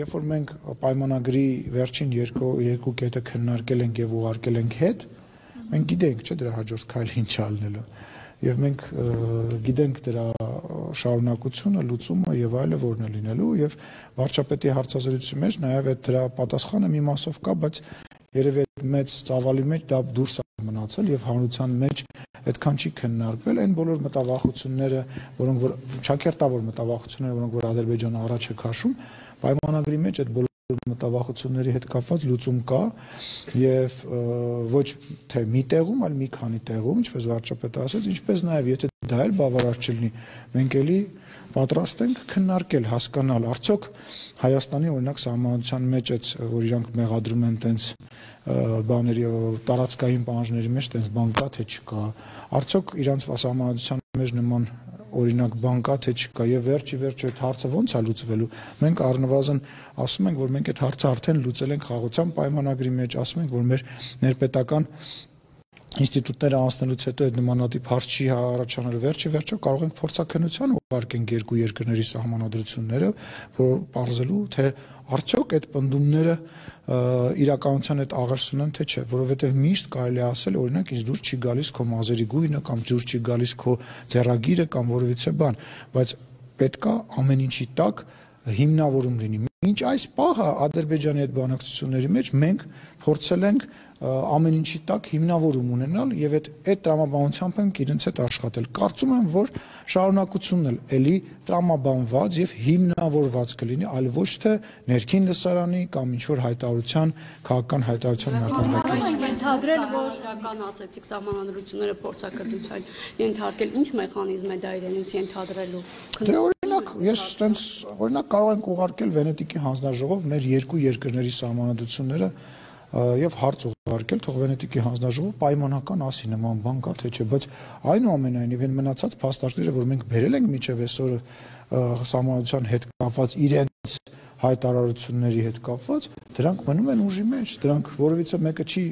Երբ որ մենք պայմանագրի վերջին երկու կետը քննարկել ենք եւ ուղարկել ենք հետ, մենք գիտենք, չէ, դրա հաջորդ քայլը ինչ ալնելու։ Եվ մենք գիտենք դրա շարունակությունը, լուծումը եւ այլը որն է լինելու եւ վարչապետի հարցազրույցի մեջ նաեւ այդ դրա պատասխանը մի մասով կա, բայց երևի այդ մեծ ծավալի մեջ դա դուրս է մնացել եւ հանրության մեջ այդքան չի քննարկվել այն բոլոր մտավախությունները, որոնք որ ճակերտավոր մտավախությունները, որոնք որ Ադրբեջանը առաջ է քաշում, պայմանագրի մեջ այդ բոլոր մտավախությունների հետ կապված լուծում կա եւ ոչ թե մի տեղում, այլ մի քանի տեղում, ինչպես վարչապետը ասաց, ինչպես նաեւ եթե դա էլ բավարար չլինի, մենք էլի պատրաստ ենք քննարկել, հասկանալ, արդյոք Հայաստանի օրինակ սահմանության մեջ այդ որ իրանք մեղադրում են տենց բաների տարածքային պահանջների մեջ տենց բան կա թե չկա, արդյոք իրանք սահմանության մեջ նման օրինակ բան կա թե չկա եւ վերջի վերջ այդ հարցը ոնց է լուծվելու։ Մենք առնվազն ասում ենք, որ մենք այդ հարցը արդեն լուծել ենք խաղաղության պայմանագրի մեջ, ասում ենք, որ մեր ներպետական ինստիտուտները անցնելուց հետո այդ նմանատիպ հարց չի առաջանալու, վերջի վերջո կարող ենք փորձաքննության ուղարկենք երկու երկրների սահմանադրությունները, որ պարզելու թե արդյոք այդ պնդումները իրականության հետ աղերս ունեն թե չէ, որովհետև միշտ կարելի է ասել, օրինակ ինձ դուրս չի գալիս քո մազերի գույնը կամ դուրս չի գալիս քո ձեռագիրը կամ որևիցե բան, բայց պետքա ամեն ինչի տակ հիմնավորում լինի։ Մինչ այս պահը Ադրբեջանի հետ բանակցությունների մեջ մենք փորձել ենք ամեն ինչի տակ հիմնավորում ունենալ եւ այդ տրամաբանությամբ ենք իրենց հետ աշխատել։ Կարծում եմ, որ շարունակությունն էլ էլի տրամաբանված եւ հիմնավորված կլինի, այլ ոչ թե ներքին լսարանի կամ ինչ որ հայտարարության, քաղաքական հայտարարության մակարդակի։ Ենթադրել, որ իրական ասեցիք սահմանադրությունները փորձակրթության ենթարկել, ինչ մեխանիզմ է դա իրենից ենթադրելու։ Ես տենց օրինակ կարող ենք ուղարկել Վենետիկի հանձնաժողով մեր երկու երկրների սահմանադրությունները եւ հարց ուղարկել, թող Վենետիկի հանձնաժողովը պայմանական ասի նման բան կա թե չէ, բայց այնուամենայնիվ այն մնացած փաստարկները, որ մենք բերել ենք միջև այսօր սահմանադրության հետ կապված իրենց հայտարարությունների հետ կապված, դրանք մնում են ուժի մեջ, դրանք որևիցե մեկը չի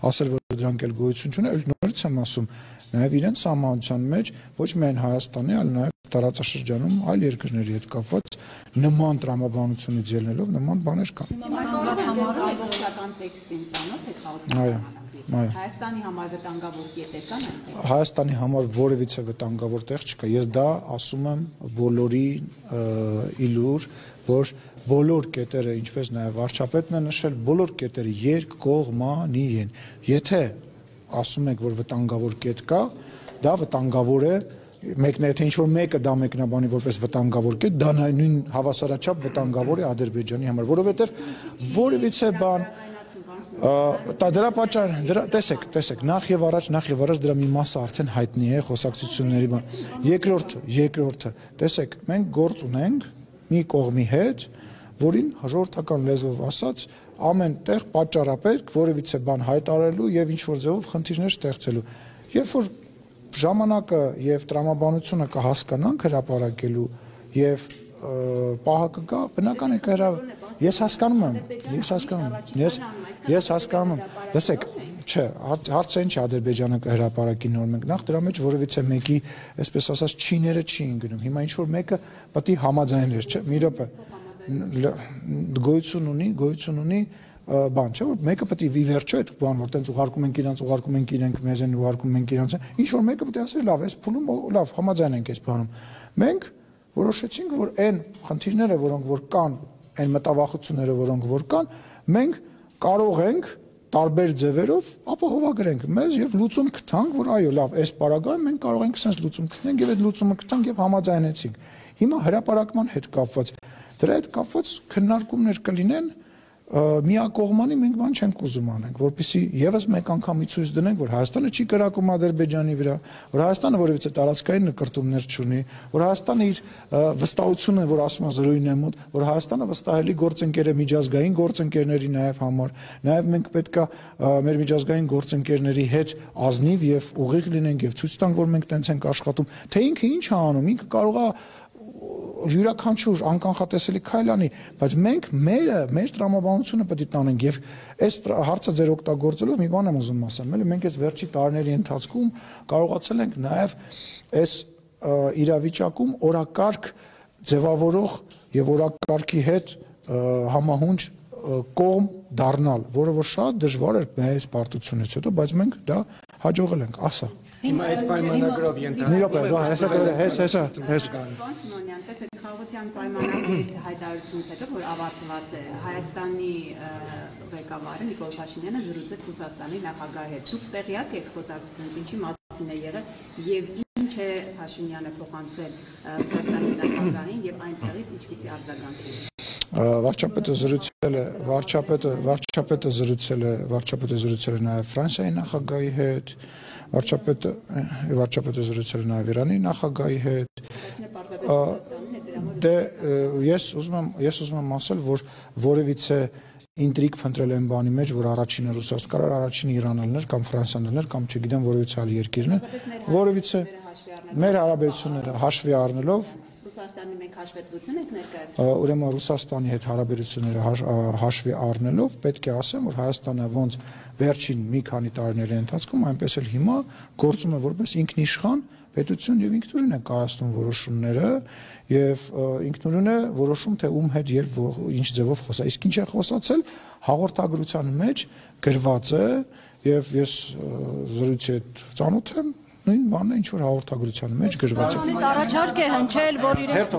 ասել, որ դրանք էլ գոյություն չունեն, այլ նորից եմ ասում, նաև իրենց սահմանության մեջ ոչ միայն Հայաստանի, այլ նաև տարածաշրջանում այլ երկրների հետ կապված նման տրամաբանությունից ելնելով նման բաներ կան։ Ամբողջական տեքստին ծանոթ եք խաղաղության Հայաստանի համար վտանգավոր կետեր կան այնտեղ։ Հայաստանի համար որևիցե վտանգավոր տեղ չկա։ Ես դա ասում եմ բոլորի իլուր, որ բոլոր կետերը, ինչպես նաև վարչապետն է նշել, բոլոր կետերը երկկողմանի են։ Եթե ասում եք, որ վտանգավոր կետ կա, դա վտանգավոր է, մեկն է, թե ինչ-որ մեկը դա մեկնաբանի որպես վտանգավոր կետ, դա նույն հավասարաչափ վտանգավոր է Ադրբեջանի համար, որովհետև որևիցե բան դրա պատճառ, տեսեք, նախ եւ առաջ դրա մի մասը արդեն հայտնի է խոսակցությունների բան։ Երկրորդը, տեսեք, մենք գործ ունենք մի կողմի հետ, որին ժողովրդական լեզվով ասած ամեն տեղ պատճառապետք որևիցե բան հայտարարելու եւ ինչ որ ձևով խնդիրներ ստեղծելու։ Երբ որ ժամանակը եւ տրամաբանությունը կհասկանանք հրապարակելու եւ պահը կգա, բնական է ես հասկանում եմ, լսեք, չէ, հարցը ինչ Ադրբեջանը կհրապարակի նոր մենք նախ դրա մեջ որևիցե մեկի, այսպես ասած, չիները չէին գնում, հիմա ինչ որ մեկը պետք է համաձայներ, չէ, մի րոպե գոյություն ունի բան, չէ, որ մեկը պետք է վերջո այդ բան, որ տենց ուղարկում ենք իրենք մեզ են ուղարկում ենք իրանց, ինչ որ մեկը պետք է ասի, լավ, այս փուլում լավ, համաձայնենք այս բանում։ Մենք որոշեցինք, որ այն խնդիրները, որոնք որ կան, այն մտավախությունները, որոնք որ կան, մենք կարող ենք տարբեր ձևերով ապահովագրենք մեզ եւ լուծում գտանք, որ այո, լավ, այս պարագայում մենք կարող ենք sense լուծում գտնենք եւ այդ լուծումը գտանք եւ համաձայնեցինք։ Հիմա հրապարակման հետ կապված դրա հետ կապված քննարկումներ կլինեն միակողմանի մենք բան չենք ուզում անենք, որպեսզի եւս մեկ անգամ ցույց դնենք, որ Հայաստանը չի կրակում Ադրբեջանի վրա, որ Հայաստանը որևիցե տարածքային նկրտումներ չունի, որ Հայաստանը իր վստահությունը, որ ասում է զրոյին է մոտ, որ Հայաստանը վստահելի գործընկեր է միջազգային գործընկերների նաեւ համար, նաեւ մենք պետքա մեր միջազգային գործընկերների հետ ազնիվ եւ ուղիղ լինենք եւ ցույց տանք, որ մենք տենց ենք աշխատում, թե ինքը ինչ է անում, ինքը կարող է յուրաքանչյուր անկանխատեսելի քայլ անի, բայց մենք մեր տրամաբանությունը պետք է տանենք եւ այս հարցը ձեր օգտագործելով մի բան եմ ուզում ասեմ, էլի մենք այս վերջի տարիների ընթացքում կարողացել ենք նաեւ այս իրավիճակում օրակարգ ձևավորող եւ օրակարգի հետ համահունչ կողմ դառնալ, որը որ շատ դժվար էր մեծ պարտությունից հետո, բայց մենք դա հաջողել ենք, ասա։ Հիմա այդ պայմանագրով Սիմոնյան, տեսեք, խաղաղության պայմանագրի հայտարարությունից հետո, որ ավարտված է, Հայաստանի ղեկավարը Նիկոլ Փաշինյանը զրուցեց Ռուսաստանի նախագահի հետ։ Դուք տեղյակ եք խոսակցությունից, ինչի մասին է եղել եւ ինչ է Փաշինյանը փոխանցել Ռուսաստանի նախագահին եւ այնտեղից ինչպիսի արձագանք է։ Վարչապետը զրուցել է նաև Ֆրանսիայի նախագահի հետ, վարչապետը զրուցել է նաև Իրանի նախագահի հետ։ Դե ես ուզում եմ ասել, որ որևիցե ինտրիգ փնտրել են բանի մեջ, որ առաջինը Ռուսաստան կարող առաջինը Իրանն լիներ կամ Ֆրանսիան լիներ կամ չգիտեմ որևիցե այլ երկիրն է, որևիցե մեր հարաբերությունները հաշվի առնելով Ռուսաստանի մենք հաշվետվություն եք ներկայացրել։ Ուրեմն Ռուսաստանի հետ հարաբերությունները հաշվի առնելով պետք է ասեմ, որ Հայաստանը ոնց վերջին մի քանի տարիների ընթացքում այնպես էլ հիմա գործում է որպես ինքնիշխան պետություն եւ ինքնուրույն է կայացնում որոշումները եւ ինքնուրույն է որոշում թե ում հետ երբ ինչ ձևով խոսա։ Իսկ ինչ է խոսացել հաղորդագրության մեջ գրված է եւ ես զրույցի հետ ծանոթ եմ նույն բանն է ինչ որ հաղորդագրության մեջ գրված է։ Ռուսաստանից առաջարկ է հնչել, որ իրենք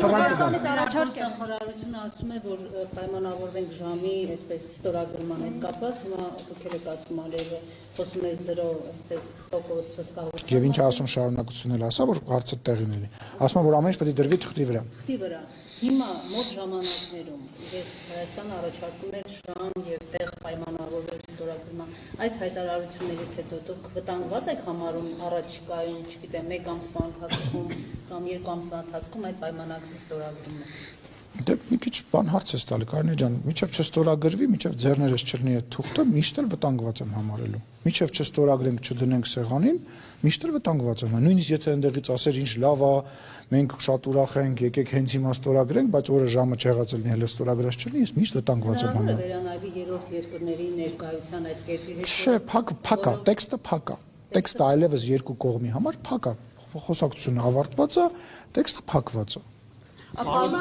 Ռուսաստանից առաջարկ է Նախարարությունը ասում է, որ պայմանավորվենք ժամի, այսպես ստորագրման հետ կապված, հիմա դուք եք ասում Ալիևը խոսում է 0, այսպես տոկոս վստահություն։ Եվ ինչ ասում շարունակությունն էլ ասա, որ հարցը տեղին էլի։ Ասում է, որ ամեն ինչ պետք է դրվի թղթի վրա։ Թղթի վրա։ Հիմա մոտ ժամանակներում, երբ Հայաստանը առաջարկում էր շան եւ տեղ պայմանավորվել ստորագրման, այս հայտարարություններից հետո դուք վտանգված եք համարում առաջիկայում, չգիտեմ, 1 ամսվա ընթացքում կամ 2 ամսվա ընթացքում այդ պայմանագրի ստորագրումը։ Դե մի քիչ բան հարց է տալի, Կարինե ջան, միջև չստորագրվի, միջև ձեռներս չլինի այդ թուղթը, միշտ էլ վտանգված եմ համարելու։ Միջև չստորագրենք, չդնենք սեղանին, միշտ էլ վտանգված եմ։ Նույնիսկ եթե այնտեղից ասեր ինչ լավ է, մենք շատ ուրախ ենք, եկեք հենց հիմա ստորագրենք, բայց օրը ժամը չեղած լինի, հələ ստորագրած չլինի, ես միշտ վտանգված եմ համարում։ Վերանայվի երրորդ երկրների ներկայության այդ կետի հետ։ Չէ, փակ է, տեքստը փակ է։ Տեքստը այլևս երկու կողմի համար փակ է։ Խոսակցությունը ավարտված է, տեքստը փակված է։ Կարող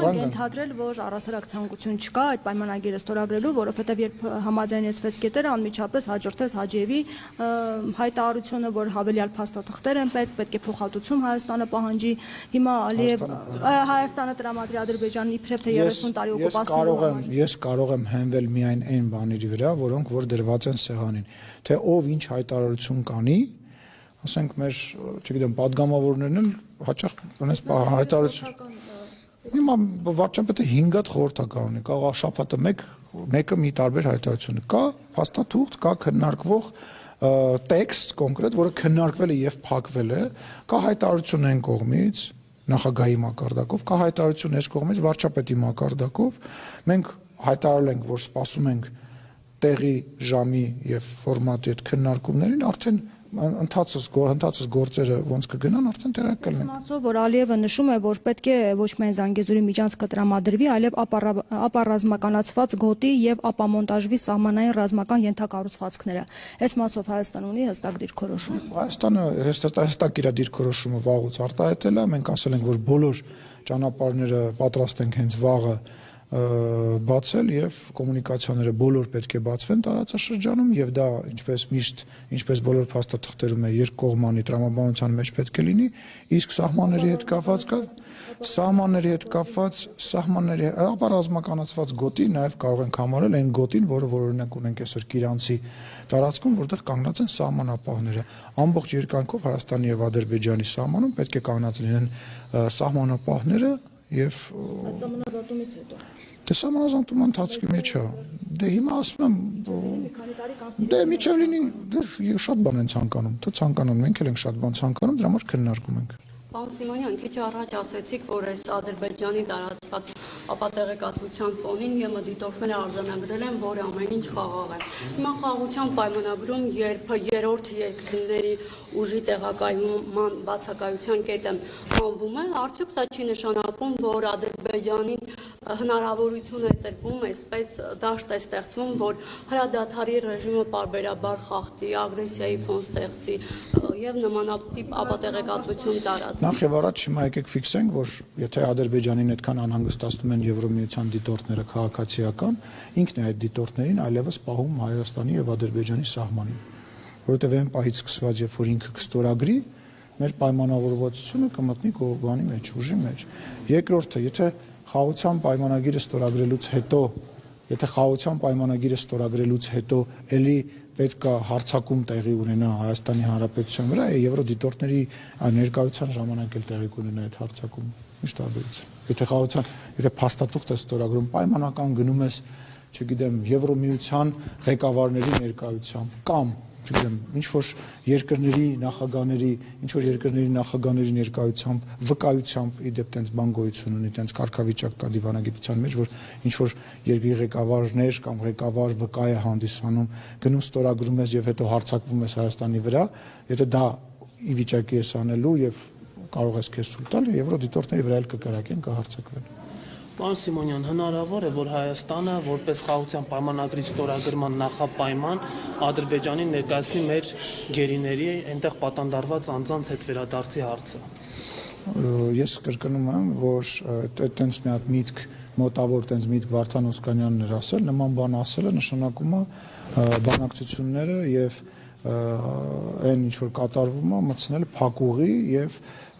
ենք ենթադրել, որ առասարակ ցանկություն չկա այդ պայմանագիրը ստորագրելու, որովհետև երբ համաձայնեցվեց կետերը, անմիջապես հաջորդեց Հաջիևի հայտարարությունը, որ հավելյալ փաստաթղթեր են պետք է փոխհատուցում Հայաստանը պահանջի։ Հիմա Ալիև Հայաստանը տրամադրի Ադրբեջանին իբրև թե 30 տարի օկուպացնելու համար։ Ես կարող եմ հենվել միայն այն բաների վրա, որոնք որ դրված են սեղանին, թե ով ինչ հայտարարություն կանի, ասենք մեր, չգիտեմ, падգամավորներն են հաճախ ունես հայտարարություն։ Հիմա վարչապետը 5 հատ խորհրդական ունի, կա շաբաթը մեկը մի տարբեր հայտարարություն կա, փաստաթուղթ, կա քննարկվող տեքստ կոնկրետ, որը քննարկվել է եւ փակվել է, կա հայտարարություն այն կողմից, նախագահի մակարդակով, կա հայտարարություն այս կողմից վարչապետի մակարդակով, մենք հայտարարել ենք, որ սպասում ենք տեղի, ժամի եւ ֆորմատի այդ քննարկումներին, արդեն ընթացս գործերը ոնց կգնան, արդեն տեղակ կլինեն։ Ասում որ Ալիևը նշում է, որ պետք է ոչ միայն Զանգեզուրի միջանցքը տրամադրվի, այլև ապառազմականացված գոտի եւ ապամոնտաժվի սահմանային ռազմական ենթակառուցվածքները։ Այս մասով Հայաստանը ունի հստակ դիրքորոշում։ Հայաստանը հստակ իր դիրքորոշումը վաղուց արտահայտել է, մենք ասել ենք, որ բոլոր ճանապարհները պատրաստ ենք հենց վաղը բացել եւ կոմունիկացիաները բոլոր պետք է բացվեն տարածաշրջանում եւ դա ինչպես միշտ ինչպես բոլոր փաստաթղթերում է երկկողմանի տրամաբանության մեջ պետք է լինի, իսկ սահմանների հետ կապված ապառազմականացված գոտի նաեւ կարող ենք համարել այն գոտին, որը օրինակ ունենք այսօր Կիրանցի տարածքում, որտեղ կանգնած են սահմանապահները։ Ամբողջ երկայնքով Հայաստանի եւ Ադրբեջանի սահմանում պետք է կանգնած լինեն սահմանապահները եւ Սահմանազատումից հետո Դե սահմանազատման ընթացքի մեջ է։ Դե հիմա ասում եմ, դե միջև լինի, դե շատ բան են ցանկանում, թե ցանկանում, մենք էլ ենք շատ բան ցանկանում, դրա համար քննարկում ենք։ Պարոն Սիմոնյան, քիչ առաջ ասացիք, որ այս Ադրբեջանի տարածված ապա տեղեկատվության ֆոնին ԵՄ դիտորդները արձանագրել են, որ ամեն ինչ խաղաղ է։ Հիմա խաղաղության պայմանագրում, երբ երրորդ երկրների ուժի տեղակայման բացակայության կետը հանվում է, արդյոք սա չի նշանակում, որ Ադրբեջանին հնարավորություն է տրվում, այսպես դաշտ է ստեղծվում, որ հրադադարի ռեժիմը պարբերաբար խախտի, ագրեսիայի ֆոն ստեղծի եւ նմանատիպ ապատեղեկատվություն տարածի։ Նախ եւ առաջ հիմա եկեք ֆիքսենք, որ եթե Ադրբեջանին այդքան անհանգստացնում են Եվրոմիության դիտորդները քաղաքացիական, ինքն է այդ դիտորդներին այլևս պահում Հայաստանի եւ Ադրբեջանի սահմանին, որովհետեւ այն պահից սկսված, երբ որ ինքը կստորագրի, մեր պայմանավորվածությունը կմտնի կողմանի մեջ, ուժի մեջ։ Երկրորդը, եթե խաղաղության պայմանագիրը ստորագրելուց հետո էլի պետք է հարձակում տեղի ունենա Հայաստանի Հանրապետության վրա, եվրոդիտորդների ներկայության ժամանակ էլ տեղի կունենա այդ հարձակումը։ Ինչ տարբերություն։ Եթե փաստաթուղթ է ստորագրում, պայմանական գնում ես, չգիտեմ, Եվրոմիության ղեկավարների ներկայությամբ կամ չգիտեմ, ինչ-որ երկրների նախագահների ներկայությամբ, վկայությամբ, իդեպ տենց բան գոյություն ունի, տենց կարգավիճակ կա դիվանագիտության մեջ, որ ինչ-որ երկրի ղեկավարներ կամ ղեկավար վկա է հանդիսանում, գնում ստորագրում ես եւ հետո հարձակվում ես Հայաստանի վրա, եթե դա ի վիճակի ես անելու եւ կարող ես քեզ ցույց տալ, եվրոդիտորդների վրա էլ կկրակեն, կհարձակվեն։ Պարոն Սիմոնյան, հնարավոր է, որ Հայաստանը որպես խաղաղության պայմանագրի ստորագրման նախապայման Ադրբեջանին ներկայացնի մեր գերիների այնտեղ պատանդարված անձանց հետ վերադարձի հարցը։ Ես կրկնում եմ, որ այդտենց մի հատ միտք մոտավոր տենց միտք Վարդան Օսկանյանն էր ասել, նման բան ասելը նշանակում է բանակցությունները եւ այն ինչ որ կատարվում է մտցնել փակուղի եւ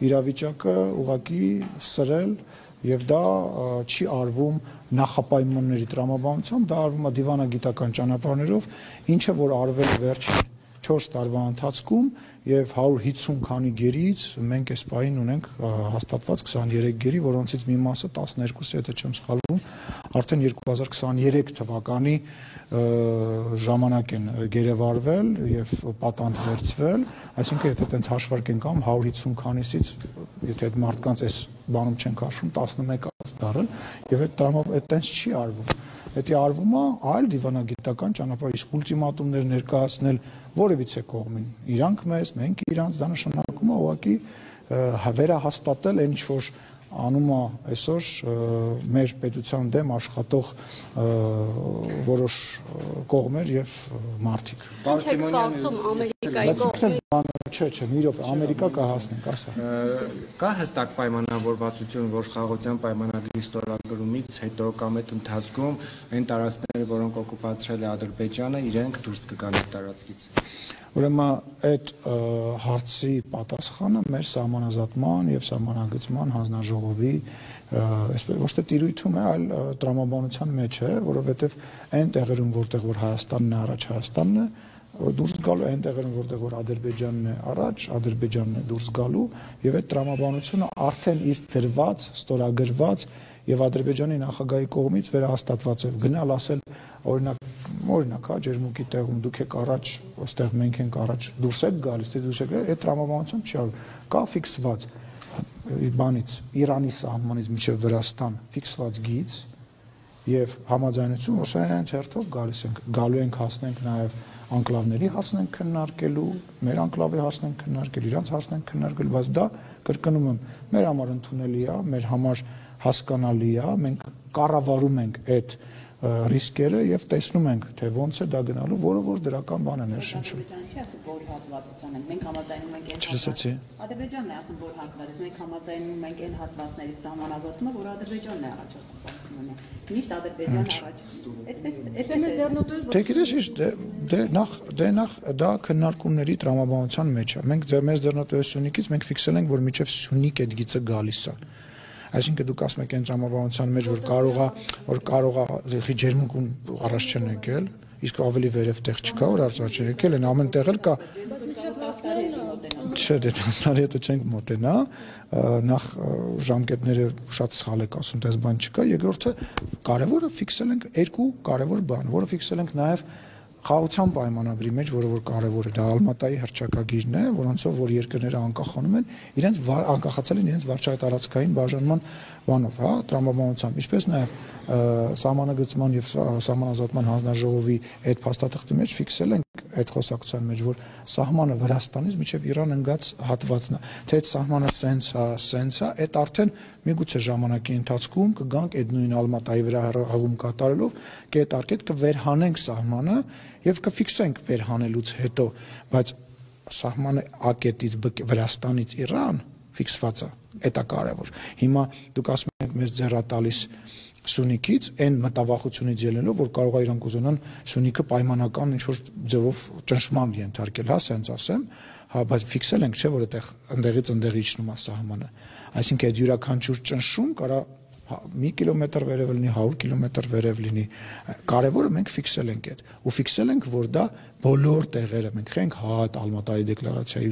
իրավիճակը ուղղակի սրել եւ դա չի արվում նախապայմանների տրամաբանությամբ, դա արվում է դիվանագիտական ճանապարհներով, ինչը որ արվել վերջին 4 տարվա ընթացքում եւ 150 քանի գերից մենք այս պահին ունենք հաստատված 23 գերի, որոնցից մի մասը 12-ը, եթե չեմ սխալվում, արդեն 2023 թվականի ժամանակ են գերեվարվել եւ պատանդ վերցվել, այսինքն եթե տենց հաշվարկենք ամ 150 քանիսից, եթե այդ մարդկանց այս բանում չենք հաշվում 11 դարել եւ այդ տենց չի արվում։ Եթե արվում է այլ դիվանագիտական ճանապարհ, իսկ ուլտիմատումներ ներկայացնել որևիցե կողմին, իրանք մեզ, մենք իրանց, դա նշանակում է ուղղակի վերահաստատել այն ինչ որ անում է այսօր մեր պետության դեմ աշխատող որոշ կողմեր եւ մարդիկ։ Կարծում Ամերիկայի կողմից Չէ, մի րոպե, Ամերիկա կհասնենք, ասա։ Կա հստակ պայմանավորվածություն, որ խաղաղության պայմանագրի ստորագրումից հետո կամ այդ ընթացքում այն տարածքները, որոնք օկուպացրել է Ադրբեջանը, իրենք դուրս կգան այդ տարածքից։ Ուրեմն այդ հարցի պատասխանը մեր սահմանազատման եւ սահմանագծման հանձնաժողովի այսպես ոչ թե տիրույթում է, այլ տրամաբանության մեջ է, որովհետեւ այն տեղերում, որտեղ որ Հայաստանն է առաջ, Հայաստանն է դուրս գալու, այն տեղերում, որտեղ որ Ադրբեջանն է առաջ, Ադրբեջանն է դուրս գալու եւ այդ տրամաբանությունը արդեն իսկ դրված, ստորագրված եւ Ադրբեջանի նախագահի կողմից վերահաստատված է։ Գնալ ասել օրինակ, հա, ջերմուկի տեղում դուք եք առաջ, այստեղ մենք ենք առաջ, դուրս եք գալիս, դե դուրս եք, այդ տրամաբանություն չի արվում։ Կա ֆիքսված բանից, Իրանի սահմանից մինչև Վրաստան ֆիքսված գիծ եւ համաձայնություն, որ սենց հերթով գալիս ենք, գալու ենք հասնենք նաեւ անկլավների հարցն ենք քննարկելու, մեր անկլավի հարցն ենք քննարկել, իրանց հարցն ենք քննարկել, բայց դա կրկնում եմ, մեր համար ընդունելի է, մեր համար հասկանալի է, մենք կառավարում ենք այդ ռիսկերը եւ տեսնում ենք, թե ոնց է դա գնալու, որը որ դրական բան է ներշնչում։ Մենք համաձայնում ենք Ադրբեջանն է ասում, որ հատվածից, մենք համաձայնում ենք այն հատվածներից սահմանազատումը, որ Ադրբեջանն է առաջարկում։ Միշտ Ադրբեջանը առաջ։ Այդպես Թե գիտես, դե նախ դա քննարկումների տրամաբանության մեջ է։ Մենք մեզ ձեռնատվությունից մենք ֆիքսել ենք, որ միջև Սյունիք այդ գիծը գալիս է։ Այսինքն դուք ասում եք այն տրամաբանության մեջ, որ կարող է ջերմուկում առաջ չեն եկել, իսկ ավելի վերև տեղ չկա, որ առաջ չեն եկել, են ամեն տեղ էլ կա։ Չէ, դե 10 տարի հետո չենք մոտենա, նախ ժամկետները շատ սխալ եք ասում, դες բան չկա, երկրորդը կարևորը ֆիքսել ենք երկու կարևոր բան, որը ֆիքսել ենք նաև խաղաղության պայմանագրի մեջ, որը որ կարևոր է, դա Ալմատայի հռչակագիրն է, որոնցով որ երկրները անկախանում են, իրենց անկախացել են իրենց վարչատարածքային բաժանման բանով, հա, տրամաբանությամբ, ինչպես նաև սահմանագծման եւ սահմանազատման հանձնաժողովի այդ փաստաթղթի մեջ ֆիքսել են այդ խոսակցության մեջ, որ սահմանը Վրաստանից մինչև Իրան ընկած հատվածն է, թե այդ սահմանը սենց է, այդ արդեն միգուցե ժամանակի ընթացքում կգանք այդ նույն Ալմատայի վրա հղում կատարելով, կետարկետ կվերհանենք սահմանը եւ կֆիքսենք վերհանելուց հետո, բայց սահմանը ակետից Վրաստանից Իրան ֆիքսված է, դա կարևոր։ Հիմա դուք ասում եք մեզ ձեռատալիս Սյունիքից այն մտավախությունից ելնելով, որ կարող է իրանք ուզենան Սյունիքը պայմանական ինչ-որ ձևով ճնշման ենթարկել, հա, սենց ասեմ, հա, բայց ֆիքսել ենք, չէ, որ այդտեղ ընդեղից ընդեղ իջնում է սահմանը։ Այսինքն այդ յուրաքանչյուր ճնշում կարա 1 կիլոմետր վերև լինի, 100 կիլոմետր վերև լինի։ Կարևորը մենք ֆիքսել ենք այդ, ու ֆիքսել ենք, որ դա բոլոր տեղերը մենք խենք հատ Ալմատայի դեկլարացիայի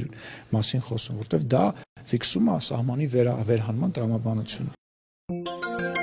մասին խոսում, որտեղ դա ֆիքսում է սահմանի վերահանման տրամաբանությունը։